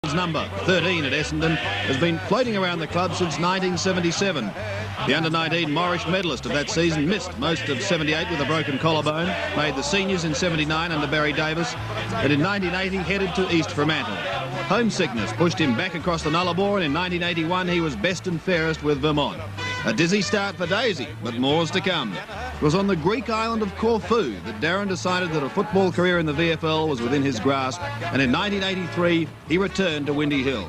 Number 13 at Essendon has been floating around the club since 1977. The under-19 Morris medalist of that season missed most of 78 with a broken collarbone, made the seniors in 79 under Barry Davis, and in 1980 headed to East Fremantle. Homesickness pushed him back across the Nullarbor, and in 1981 he was best and fairest with Vermont. A dizzy start for Daisy, but more's to come. It was on the Greek island of Corfu that Darren decided that a football career in the VFL was within his grasp, and in 1983 he returned to Windy Hill.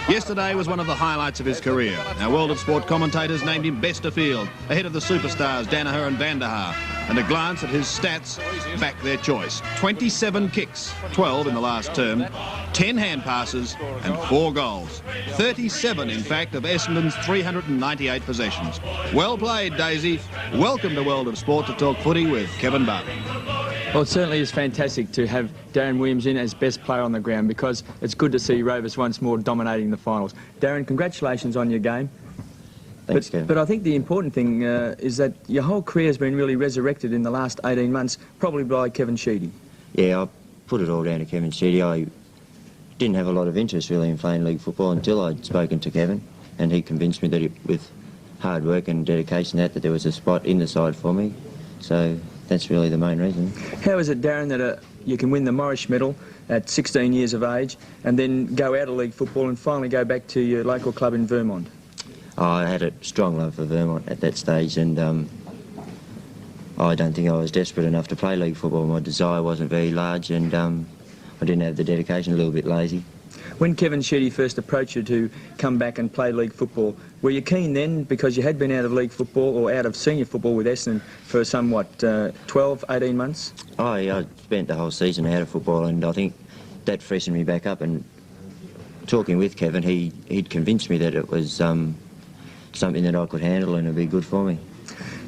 Yesterday was one of the highlights of his career. Our World of Sport commentators named him best of field, ahead of the superstars Danaher and Van der Haar, and a glance at his stats backed their choice. 27 kicks, 12 in the last term, 10 hand passes and 4 goals. 37, in fact, of Essendon's 398 possessions. Well played, Daisy. Welcome to World of Sport to talk footy with Kevin Bartlett. Well, it certainly is fantastic to have Darren Williams in as best player on the ground, because it's good to see Rovers once more dominating the finals. Darren, congratulations on your game. Thanks, Kevin. But I think the important thing is that your whole career has been really resurrected in the last 18 months, probably by Kevin Sheedy. Yeah, I put it all down to Kevin Sheedy. I didn't have a lot of interest really in playing league football until I'd spoken to Kevin, and he convinced me that with hard work and dedication that there was a spot in the side for me. So that's really the main reason. How is it, Darren, that you can win the Morris medal at 16 years of age and then go out of league football and finally go back to your local club in Vermont? I had a strong love for Vermont at that stage, and I don't think I was desperate enough to play league football. My desire wasn't very large, and I didn't have the dedication, a little bit lazy. When Kevin Sheedy first approached you to come back and play league football, were you keen then, because you had been out of league football or out of senior football with Essendon for somewhat 12, 18 months? I spent the whole season out of football, and I think that freshened me back up. And talking with Kevin, he'd convinced me that it was something that I could handle and it'd be good for me.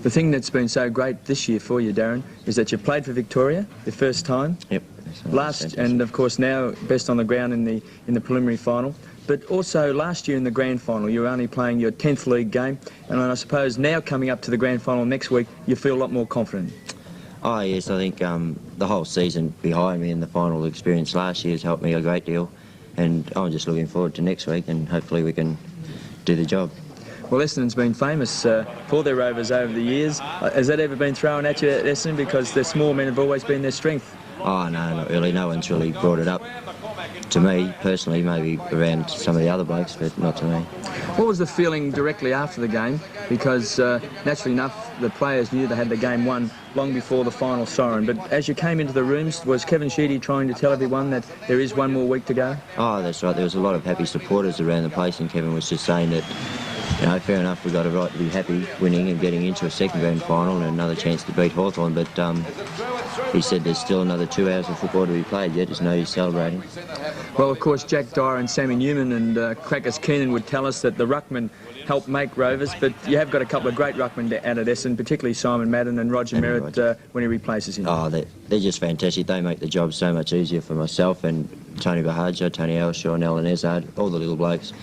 The thing that's been so great this year for you, Darren, is that you played for Victoria the first time. Yep. Last, and of course now best on the ground in the preliminary final. But also last year in the grand final, you were only playing your 10th league game, and I suppose now coming up to the grand final next week, you feel a lot more confident. Oh yes, I think the whole season behind me and the final experience last year has helped me a great deal, and I'm just looking forward to next week, and hopefully we can do the job. Well, Essendon's been famous for their Rovers over the years. Has that ever been thrown at you at Essendon, because the small men have always been their strength? Oh no, not really. No one's really brought it up to me personally, maybe around some of the other blokes, but not to me. What was the feeling directly after the game? Because naturally enough, the players knew they had the game won long before the final siren. But as you came into the rooms, was Kevin Sheedy trying to tell everyone that there is one more week to go? Oh, that's right. There was a lot of happy supporters around the place, and Kevin was just saying that, you know, fair enough, we've got a right to be happy winning and getting into a second grand final and another chance to beat Hawthorn, but he said there's still another 2 hours of football to be played yet. There's no use celebrating. Well, of course, Jack Dyer and Sammy Newman and Crackers Keenan would tell us that the ruckman helped make Rovers, but you have got a couple of great ruckmen out at Essendon, particularly Simon Madden and Roger Merritt when he replaces him. Oh, they're just fantastic. They make the job so much easier for myself and Tony Bahaja, Tony Elshaw and Alan Ezard, all the little blokes.